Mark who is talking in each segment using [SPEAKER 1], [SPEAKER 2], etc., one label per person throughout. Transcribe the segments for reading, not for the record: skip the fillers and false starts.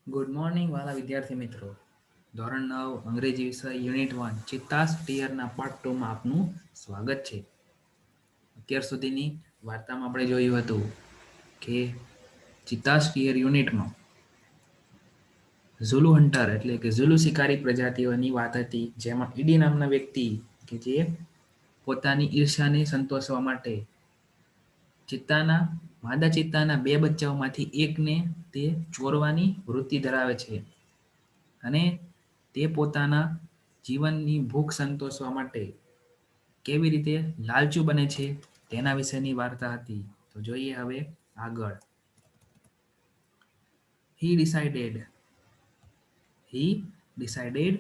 [SPEAKER 1] Good morning વાલા વિદ્યાર્થી મિત્રો. ધોરણ 9 અંગ્રેજી વિષય યુનિટ 1 ચિત્તાસ ટીયરના પાર્ટ 2 માં આપનું સ્વાગત છે. અત્યાર સુધીની વાર્તામાં આપણે જોયું હતું કે ચિત્તાસ ટીયર યુનિટમાં ઝુલુ હન્ટર એટલે કે ઝુલુ શિકારી પ્રજાતિઓની વાત હતી, જેમાં ઈડી નામના વ્યક્તિ કે જે પોતાની ઈર્ષ્યાને સંતોષવા માટે ચિત્તાના માદા ચિત્તાના બે બચ્ચાઓમાંથી એકને તે ચોરવાની વૃત્તિ ધરાવે છે અને તે પોતાના જીવનની ભૂખ સંતોષવા માટે કેવી રીતે લાલચુ બને છે તેના વિશેની વાર્તા હતી. તો જોઈએ હવે આગળ. he decided he decided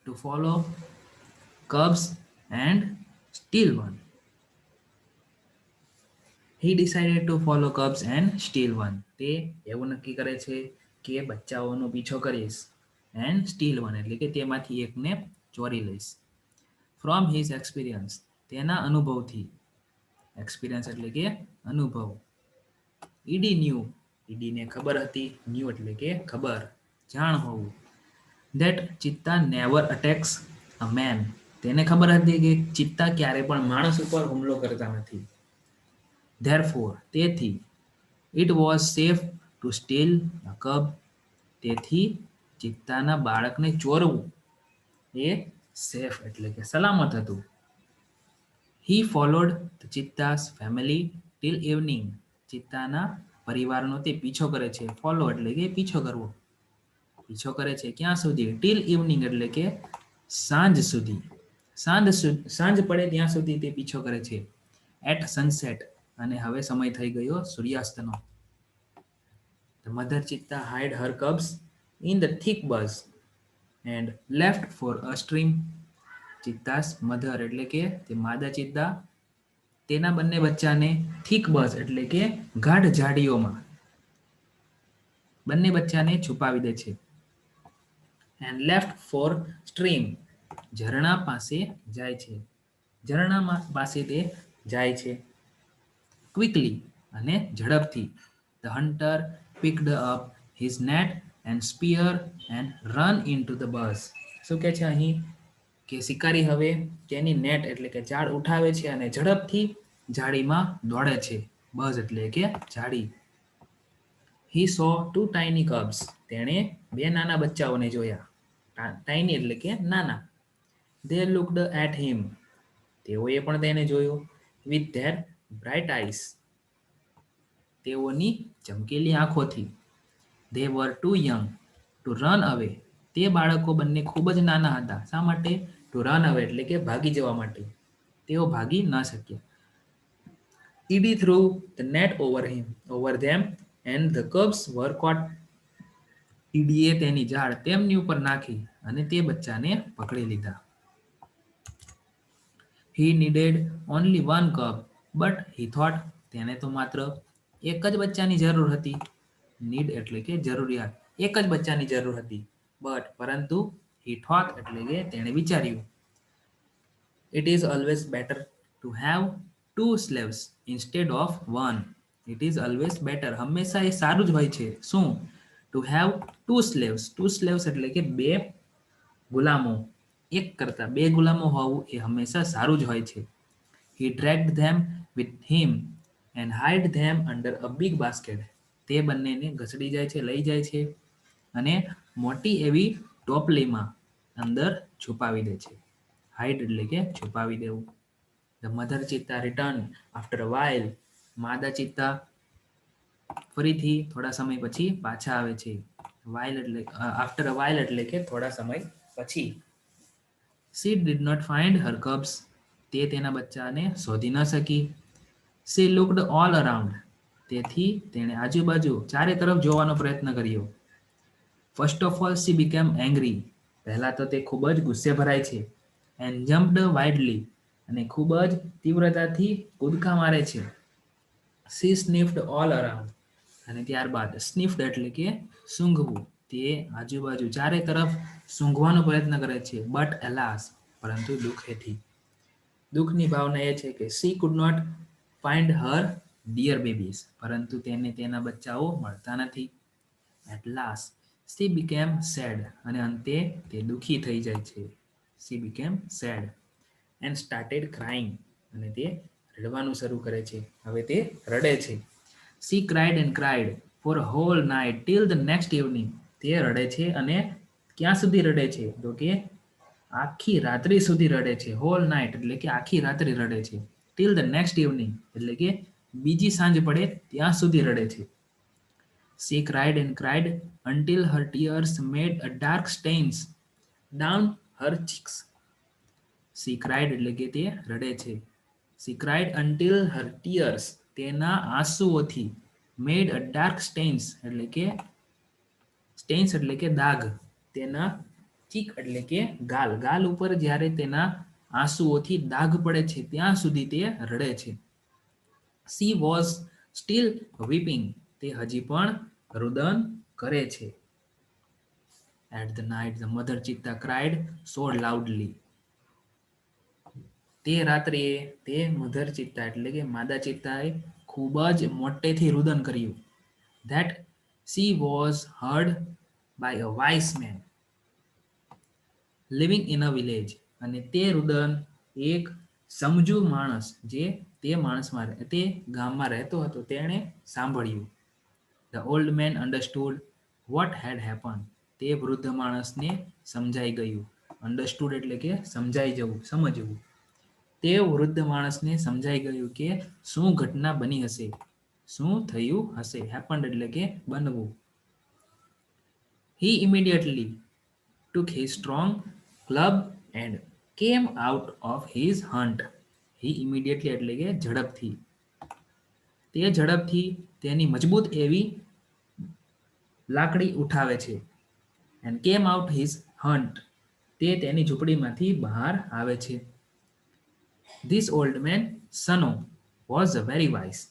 [SPEAKER 1] to follow cubs and steal one. he decided to follow cubs and steal one. તે એવું નક્કી કરે છે કે બચ્ચાઓનો પીછો કરીશ and steal one એટલે કે તેમાંથી એકને ચોરી લઈશ. from his experience તેના અનુભવથી. experience એટલે કે અનુભવ. ઈડી knew ઈડીને ખબર હતી, knew એટલે કે ખબર, જાણ હોવું, that ચિત્તા never attacks a man તેને ખબર હતી કે ચિત્તા ક્યારે પણ માણસ ઉપર હુમલો કરતા નથી. therefore તેથી it was safe to steal a cub તેથી ચિત્તાના બાળકને ચોરવું એ સેફ એટલે કે સલામત હતું. he followed the cheetah's family till evening ચિત્તાના પરિવારનો તે પીછો કરે છે. ફોલો એટલે કે પીછો કરવો, પીછો કરે છે ક્યાં સુધી? ટીલ ઇવનિંગ એટલે કે સાંજ સુધી, સાંજ પડે ત્યાં સુધી તે પીછો કરે છે. એટ સનસેટ અને હવે સમય થઈ ગયો સૂર્યાસ્તનો. The mother cheetah hid her cubs in the thick bush and left for a stream. Cheetahs mother એટલે કે તે માદા ચિત્તા તેના બંને બચ્ચાને થીક બસ એટલે કે ગાઢ ઝાડીઓમાં બંને બચ્ચાને છુપાવી દે છે. એન્ડ લેફ્ટ ફોર સ્ટ્રીમ ઝરણા પાસે જાય છે, ઝરણા પાસે તે જાય છે. ક્વિકલી અને ઝડપથી. The hunter picked up his net and spear and run into the bus. શું કહે છે અહીં કે શિકારી હવે તેની નેટ એટલે કે જાળ ઉઠાવે છે અને ઝડપથી જાળીમાં દોડે છે. બઝ એટલે કે જાળી. he saw two tiny cubs તેણે બે નાના બચ્ચાઓને જોયા. ટાઇની એટલે કે નાના. they looked at him તેઓએ પણ તેને જોયો. with their bright eyes તેઓની ચમકેલી આંખોથી. they were too young to run away તે બાળકો બંને ખૂબ જ નાના હતા. શા માટે? to run away એટલે કે ભાગી જવા માટે. તેઓ ભાગી ન શક્યા. Edie threw the net over them and the cubs were caught. ઈડીએ તેની જાળ તેમની ઉપર નાખી અને તે બચ્ચાને પકડી લીધા. he needed only one cub but he thought તેને તો માત્ર એક જ બચ્ચાની જરૂર હતી. need એટલે કે જરૂરિયાત, એક જ બચ્ચાની જરૂર હતી. but પરંતુ he thought એટલે કે તેણે વિચાર્યું. it is always better to have two slaves instead of one. it is always better હંમેશા એ સારું જ હોય છે. શું? to have two slaves એટલે કે બે ગુલામો, એક કરતા બે ગુલામો હોવું એ હંમેશા સારું જ હોય છે. he dragged them with him and hid them under a big basket. તે બંનેને ઘસડી જાય છે, લઈ જાય છે અને મોટી એવી ટોપલીમાં અંદર છુપાવી દે છે. હાઇડ એટલે કે છુપાવી દેવું. The mother cheetah returned after a while. માદા ચિત્તા ફરીથી થોડા સમય પછી પાછા આવે છે. while એટલે after a while એટલે કે થોડા સમય પછી. she did not find her cubs. તે તેના બચ્ચાને શોધી ન શકી. she looked all around. તેથી તેણે આજુબાજુ ચારે તરફ જોવાનો પ્રયત્ન કર્યો. first of all she became angry. પહેલા તો તે ખૂબ જ ગુસ્સે ભરાય છે. and jumped wildly. અને ખૂબ જ તીવ્રતાથી કૂદકા મારે છે. she sniffed all around. અને ત્યારબાદ સ્નિફ્ડ એટલે કે સૂંઘવું. તે આજુબાજુ ચારે તરફ સૂંઘવાનો પ્રયત્ન કરે છે. બટ એલાસ પરંતુ દુઃખેથી. દુઃખની ભાવના એ છે કે she could not find her dear babies પરંતુ તેને તેના બચ્ચાઓ મળતા નથી. At last, she became sad. અને અંતે તે દુઃખી થઈ જાય છે. She became sad and started crying. અને તે રડવાનું શરૂ કરે છે. હવે તે રડે છે. She cried and cried for a whole night till the next evening. તે રડે છે અને ક્યાં સુધી રડે છે? તો કે આખી રાત્રિ સુધી રડે છે. હોલ નાઇટ એટલે કે આખી રાત્રિ રડે છે. ટીલ ધ નેક્સ્ટ ઇવનિંગ એટલે કે બીજી સાંજ પડે ત્યાં સુધી રડે છે. She cried and cried until her tears made a dark stains down her cheeks. She cried એટલે કે તે રડે છે. She cried until her tears તેના આંસુઓથી made a dark stains એટલે કે સ્ટેન્સ એટલે કે દાગ તેના ચીક એટલે કે ગાલ ગાલ ઉપર જ્યારે તેના આંસુઓથી દાગ પડે છે ત્યાં સુધી તે રડે છે. She was still weeping. તે હજી પણ રુદન કરે છે. At the night the mother cheetah cried so loudly. તે રાત્રે તે મધર ચિત્તા એટલે કે માદા ચિત્તાએ ખૂબ જ મોટેથી રુદન કર્યું. That she was heard by a wise man living in a village. અને તે રુદન એક સમજુ માણસ જે તે માણસમાં તે ગામમાં રહેતો હતો તેણે સાંભળ્યું. The old man understood what had happened. તે વૃદ્ધ માણસને સમજાઈ ગયું. Understood એટલે કે સમજાઈ જવું, સમજવું. તે વૃદ્ધ માણસને સમજાઈ ગયું કે શું ઘટના બની હશે, શું થયું હશે. Happened એટલે કે બનવું. He immediately took his strong club and came out of his hunt. He immediately એટલે કે ઝડપથી. તે ઝડપથી તેની મજબૂત એવી લાકડી ઉઠાવે છે. And came out his hunt. તે તેની ઝૂંપડીમાંથી બહાર આવે છે. This old man, Sano, was very wise.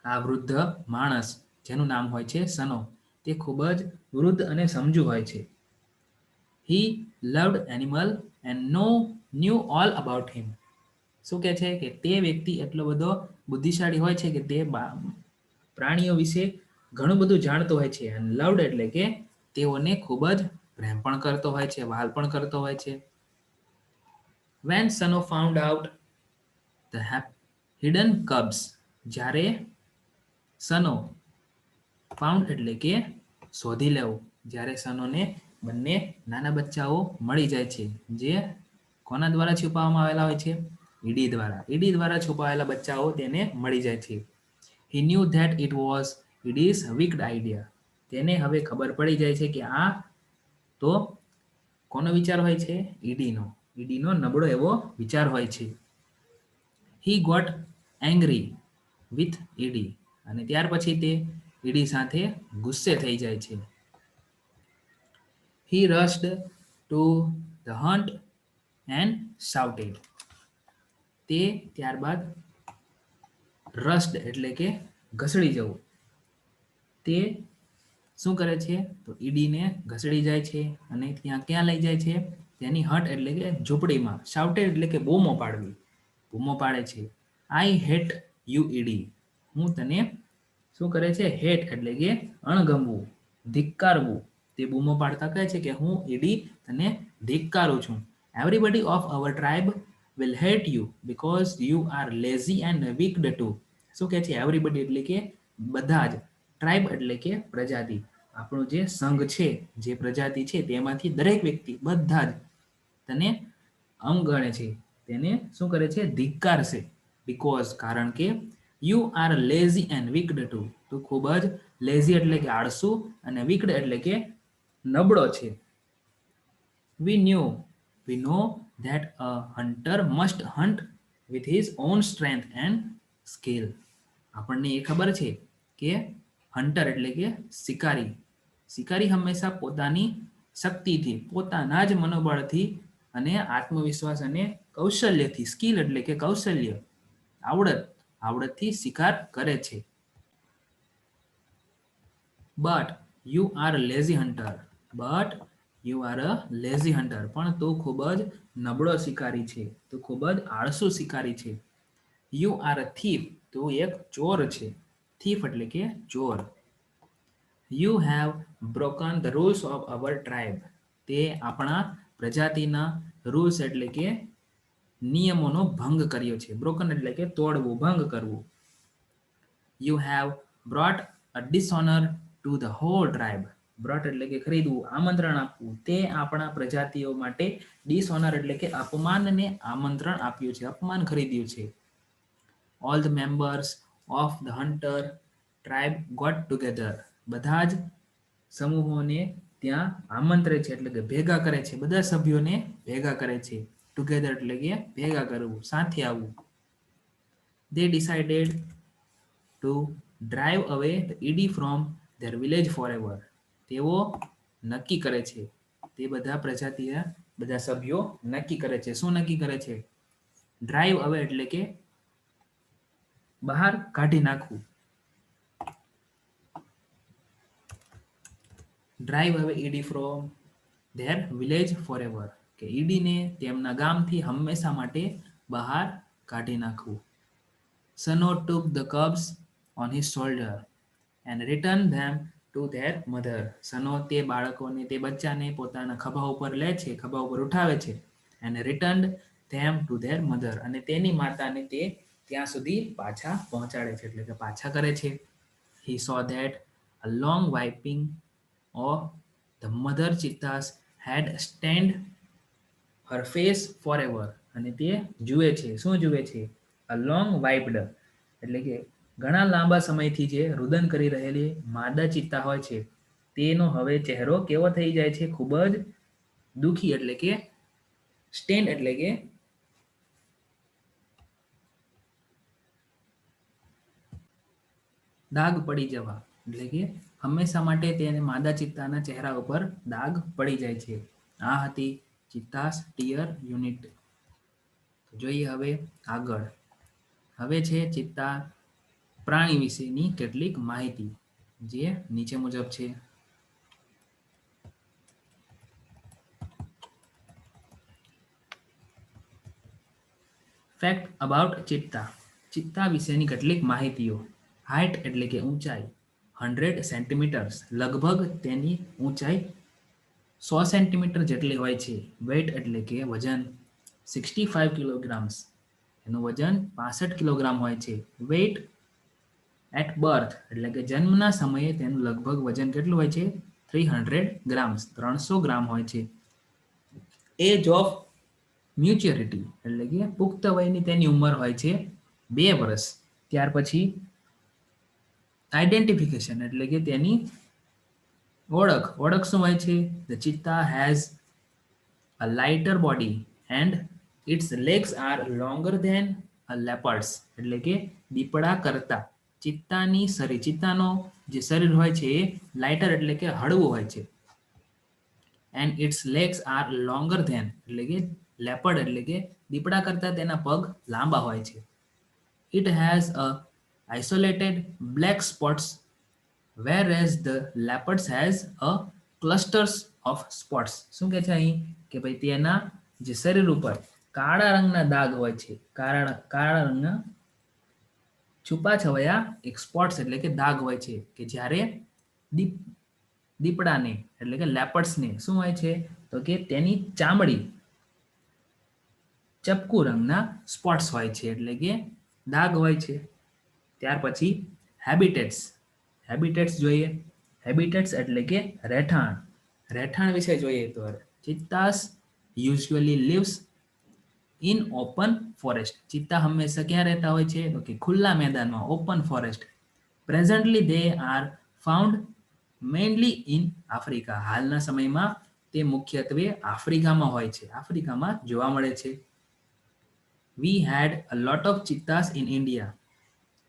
[SPEAKER 1] આ વૃદ્ધ માણસ જેનું નામ હોય છે સનો તે ખૂબ જ વૃદ્ધ અને સમજુ હોય છે. He loved animal and knew all about him. શું કહે છે કે તે વ્યક્તિ એટલો બધો બુદ્ધિશાળી હોય છે કે તે પ્રાણીઓ વિશે ઘણું બધું જાણતો હોય છે. અને લવડ એટલે કે તેઓને ખૂબ જ પ્રેમ પણ કરતો હોય છે, વહાલ પણ કરતો હોય છે. When Sano found out the hidden cubs, જ્યારે સનો ફાઉન્ડ એટલે કે શોધી લેવું, જ્યારે સનોને બંને નાના બચ્ચાઓ મળી જાય છે જે કોના દ્વારા છુપાવવામાં આવેલા હોય છે? ઈડી દ્વારા. ઈડી દ્વારા છુપાવેલા બચ્ચાઓ તેને મળી જાય છે. He knew that it was Edie's wicked idea. તેને હવે ખબર પડી જાય છે કે આ તો કોનો વિચાર હોય છે? ઈડીનો. ઈડીનો નબળો એવો વિચાર હોય છે. He got angry with Edie. અને ત્યાર પછી તે ઈડી સાથે ગુસ્સે થઈ જાય છે. He rushed to the hunt and shouted. તે ત્યારબાદ રસ્ડ એટલે કે ઘસડી જવું. તે શું કરે છે? તો ઈડીને ઘસડી જાય છે અને ત્યાં ક્યાં લઈ જાય છે? તેની હટ એટલે કે ઝૂંપડીમાં. શાઉટેડ એટલે કે બૂમો પાડવી. બૂમો પાડે છે. I hate you Eddie. હું તને શું કરે છે? હેટ એટલે કે અણગમવું, ધિક્કારવું. તે બૂમો પાડતા કહે છે કે હું ઈડી તને ધિક્કારું છું. Everybody of our tribe will hate you because you are lazy and weak too. શું કહે છે? એવરીબડી એટલે કે બધા જ. ટ્રાઇબ એટલે કે પ્રજાતિ. આપણો જે સંઘ છે, જે પ્રજાતિ છે તેમાંથી દરેક વ્યક્તિ બધા જ તને અવગણે છે, તેને શું કરે છે? ધિક્કારશે. બીકોઝ કારણ કે you are lazy and wicked too. તું ખૂબ જ લેઝી એટલે કે આળસુ અને વીકડ એટલે કે નબળો છે. We know that a hunter must hunt with his own strength and skill. આપણને એ ખબર છે કે હન્ટર એટલે કે શિકારી. શિકારી હંમેશા પોતાની શક્તિથી, પોતાના જ મનોબળથી અને આત્મવિશ્વાસ અને કૌશલ્યથી, સ્કિલ એટલે કે કૌશલ્ય, આવડતથી શિકાર કરે છે. But you are a lazy hunter. પણ તું ખૂબ જ નબળો શિકારી છે. તું ખૂબ જ આળસુ શિકારી છે. You are a thief. તું એક ચોર છે. thief એટલે કે ચોર. You have broken the rules of our tribe. તે આપણા પ્રજાતિના રૂલ્સ એટલે કે નિયમોનો ભંગ કર્યો છે. બ્રોકન એટલે કે તોડવું, ભંગ કરવું. You have brought a dishonour to the whole tribe. Brought એટલે કે ખરીદવું, આમંત્રણ આપવું. તે આપણા પ્રજાતિઓ માટે ડિસઓનર એટલે કે અપમાનને આમંત્રણ આપ્યું છે, અપમાન ખરીદ્યું છે. All the members of the hunter tribe got together. બધા જ સમૂહોને ત્યાં આમંત્રે છે એટલે કે ભેગા કરે છે, બધા સભ્યોને ભેગા કરે છે. ટુગેધર એટલે કે ભેગા કરવું, સાથે આવવું. They decided to drive away the Edie from their village forever. તેઓ નક્કી કરે છે, તે બધા પ્રજાતિના બધા સભ્યો નક્કી કરે છે. શું નક્કી કરે છે? ડ્રાઈવ અવે એટલે કે બહાર કાઢી નાખવું. Drive away Eddie from their village forever. કે ઈડીને તેમના ગામથી હંમેશા માટે બહાર કાઢી નાખવું. Sano took the cubs on his shoulder and returned them to their mother. સનો તે બાળકોને, તે બચ્ચાને પોતાના ખભા ઉપર લે છે, ખભા ઉપર ઉઠાવે છે. and returned them to their mother. અને તેની માતાને તે ત્યાં સુધી પાછા પહોંચાડે છે એટલે કે પાછા કરે છે. He saw that a long wiping of the mother cheetahs had stained her face forever. અને તે જુએ છે, શું જુએ છે? a long wiped એટલે કે ઘણા લાંબા સમયથી જે રુદન કરી રહેલી માદા ચિત્તા હોય છે તેનો હવે ચહેરો કેવો થઈ જાય છે? ખૂબ જ દુખી એટલે કે સ્ટેન્ડ એટલે કે દાગ પડી જવા. એટલે કે હંમેશા માટે તેને માદા ચિત્તાના ચહેરા ઉપર દાગ પડી જાય છે. આ હતી ચિત્તાસ ટીયર યુનિટ. જોઈએ હવે આગળ. હવે છે ચિત્તા પ્રાણી વિશેની કેટલીક માહિતી, જે નીચે મુજબ છે. ફેક્ટ અબાઉટ ચિત્તા. ચિત્તા વિશેની કેટલીક માહિતીઓ. હાઇટ એટલે કે ઊંચાઈ 100 સેન્ટીમીટર્સ. લગભગ તેની ઊંચાઈ 100 સેન્ટીમીટર જેટલી હોય છે. વેઇટ એટલે કે વજન 65 કિલોગ્રામ્સ. એનું વજન 65 કિલોગ્રામ હોય છે. વેઇટ એટ બર્થ એટલે કે જન્મના સમયે તેનું લગભગ વજન કેટલું હોય છે? 300 ગ્રામ્સ, 300 ગ્રામ હોય છે. એજ ઓફ મ્યુચ્યોરિટી એટલે કે પુખ્ત વયની તેની ઉંમર હોય છે 2 વર્ષ. ત્યાર પછી આઈડેન્ટિફિકેશન એટલે કે તેની ઓળખ. ઓળખ શું હોય છે? The cheetah has a lighter body and its legs are longer than a leopard's. એટલે કે દીપડા કરતા ચિત્તાની શરીર, ચિત્તાનો જે શરીર હોય છે એ લાઇટર એટલે કે હળવું હોય છે. and its legs are longer than એટલે કે લેપર્ડ એટલે કે દીપડા કરતા તેના પગ લાંબા હોય છે. It has a isolated black spots whereas the leopards has a clusters of spots. શું કહે છે અહીં? કે ભાઈ તેના જે શરીર ઉપર કાળા રંગના દાગ હોય છે, કાળા રંગના છુપાછવાયા એક સ્પોટ્સ એટલે કે દાગ હોય છે, કે જ્યારે દીપડાને એટલે કે લેપર્ડ્સને શું હોય છે? તો કે તેની ચામડી ચપકુ રંગના સ્પોટ્સ હોય છે એટલે કે દાગ હોય છે. ત્યાર પછી હેબિટેટ્સ. હેબિટેટ્સ જોઈએ. હેબિટેટ્સ એટલે કે રહેઠાણ. રહેઠાણ વિશે જોઈએ તો cheetahs usually lives in open forest. Cheetah હંમેશા ક્યાં રહેતા હોય છે? તો કે ખુલ્લા મેદાનમાં, open forest. Presently they are found mainly in Africa. હાલના સમયમાં તે મુખ્યત્વે આફ્રિકામાં હોય છે, આફ્રિકામાં જોવા મળે છે. વી હેડ અ લોટ ઓફ ચિત્તાસ ઇન ઇન્ડિયા.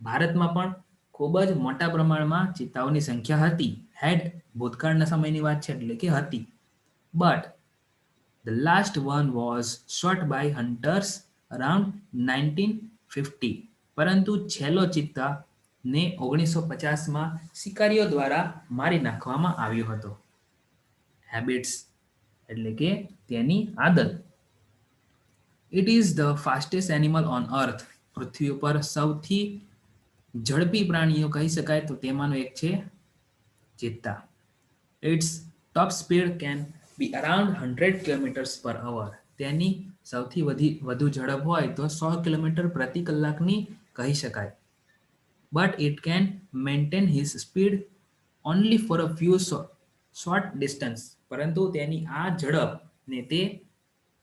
[SPEAKER 1] ભારતમાં પણ ખૂબ જ મોટા પ્રમાણમાં ચિત્તાઓની સંખ્યા હતી. હેડ ભૂતકાળના સમયની વાત છે એટલે કે હતી. But the last one was shot by hunters around 1950. પરંતુ છેલ્લો ચિત્તા ને 1950માં શિકારીઓ દ્વારા મારી નાખવામાં આવ્યો હતો. હેબિટ્સ એટલે કે તેની આદત. It is the fastest animal on earth. પૃથ્વી ઉપર સૌથી ઝડપી પ્રાણીઓ કહી શકાય તો તેમાંનો એક છે cheetah. Its top speed can be around 100 kilometres per hour. તેની સૌથી વધુ ઝડપ હોય તો 100 કિલોમીટર પ્રતિ કલાકની કહી શકાય. But it can maintain his speed only for a few short distance. પરંતુ તેની આ ઝડપને તે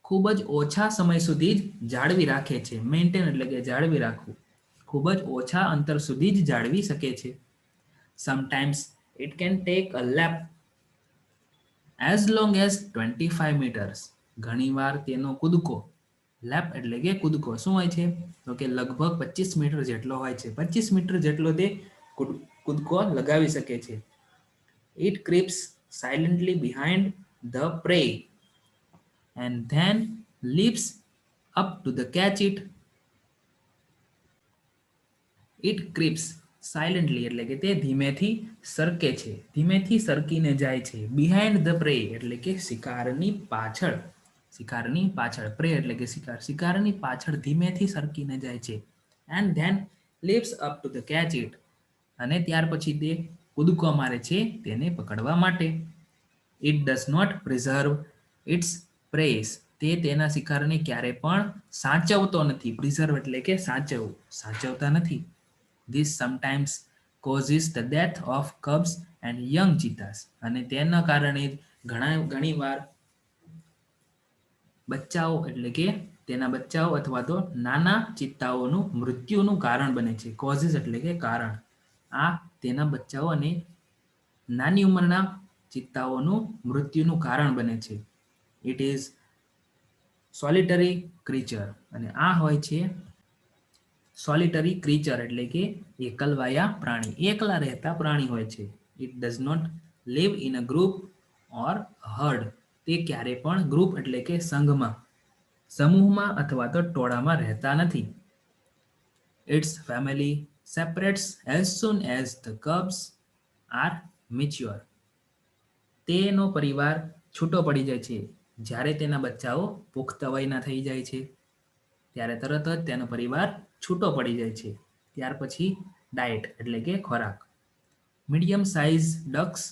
[SPEAKER 1] ખૂબ જ ઓછા સમય સુધી જ જાળવી રાખે છે. મેન્ટેન એટલે કે જાળવી રાખવું. ખૂબ જ ઓછા અંતર સુધી જ જાળવી શકે છે. Sometimes it can take a leap as long as 25 metres. ઘણીવાર તેનો કૂદકો, લેપ એટલે કે કૂદકો શું હોય છે તો કે લગભગ 25 મીટર જેટલો હોય છે. 25 મીટર જેટલો તે કૂદકો લગાવી શકે છે. It creeps silently behind the prey and then leaps up to the catch it. It creeps silently એટલે કે તે ધીમેથી સરકે છે, ધીમેથી સરકીને જાય છે. બિહાઇન્ડ ધ પ્રે એટલે કે શિકારની પાછળ. શિકારની પાછળ, પ્રે એટલે કે શિકાર, શિકારની પાછળ ધીમેથી સરકીને જાય છે. And then leaps up to the catch it. અને ત્યાર પછી તે કૂદકો મારે છે તેને પકડવા માટે. It does not preserve its press. તે તેના શિકારને ક્યારે પણ સાચવતો નથી. પ્રિઝર્વ એટલે કે સાચવવું, સાચવતા નથી. This sometimes causes the death of cubs and young cheetahs. અને તેના કારણે ઘણીવાર બચ્ચાઓ એટલે કે તેના બચ્ચાઓ અથવા તો નાના ચિત્તાઓનું મૃત્યુનું કારણ બને છે. કોઝિસ એટલે કે કારણ. આ તેના બચ્ચાઓ અને નાની ઉંમરના ચિત્તાઓનું મૃત્યુનું કારણ બને છે. It is સોલિટરી creature. અને આ હોય છે સોલિટરી ક્રીચર એટલે કે એકલવાયા પ્રાણી, એકલા રહેતા પ્રાણી હોય છે. It does not live in a group or herd. તે ક્યારે પણ ગ્રુપ એટલે કે સંઘમાં, સમૂહમાં અથવા તો ટોળામાં રહેતા નથી. Its family separates as soon as the cubs are mature. તેનો પરિવાર છૂટો પડી જાય છે જ્યારે તેના બચ્ચાઓ પુખ્ત વયના થઈ જાય છે. ત્યારે તરત જ તેનો પરિવાર છૂટો પડી જાય છે. ત્યાર પછી ડાયટ એટલે કે ખોરાક. Medium size ducks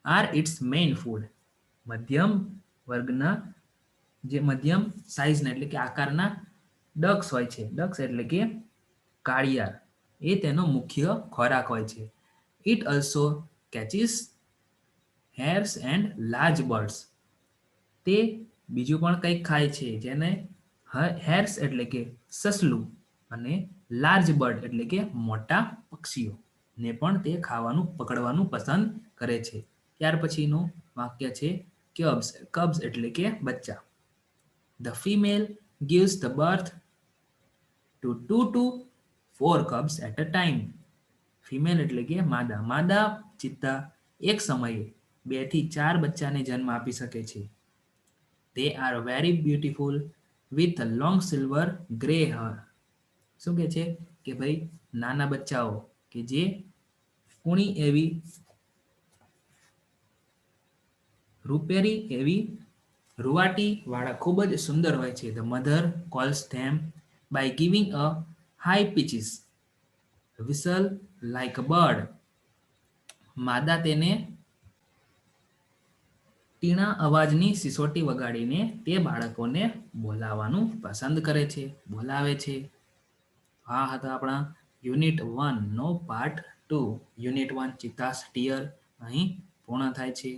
[SPEAKER 1] are its main food. મધ્યમ વર્ગના જે મધ્યમ સાઇઝના એટલે કે આકારના ડક્સ હોય છે, ડક્સ એટલે કે કાળિયાર, એ તેનો મુખ્ય ખોરાક હોય છે. It also catches hares and large birds. તે બીજું પણ કંઈક ખાય છે જેને હેર્સ એટલે કે સસલું અને લાર્જ બર્ડ એટલે કે મોટા પક્ષીઓ ને પણ તે ખાવાનું પકડવાનું પસંદ કરે છે. ત્યાર પછીનું વાક્ય છે ક્યુબ્સ. કબ્સ એટલે કે બચ્ચા. The female gives the birth to 2 to 4 cubs at a time. Female એટલે કે માદા. માદા ચિત્તા એક સમયે 2 થી 4 બચ્ચાને જન્મ આપી શકે છે. They are very beautiful with a long silver grey hair. શું કે છે કે ભાઈ નાના બચ્ચાઓ કે જે કુણી એવી રૂપેરી એવી રૂવાટી વાળા ખૂબ જ સુંદર હોય છે. The mother calls them by giving a high pitches whistle like a bird. માદા તેને ટીણા અવાજની સિસોટી વગાડીને તે બાળકોને બોલાવવાનું પસંદ કરે છે, બોલાવે છે. આ હતા આપણા યુનિટ 1 નો પાર્ટ 2. યુનિટ 1 ચિત્તા સ્ટીયર અહીં પૂર્ણ થાય છે.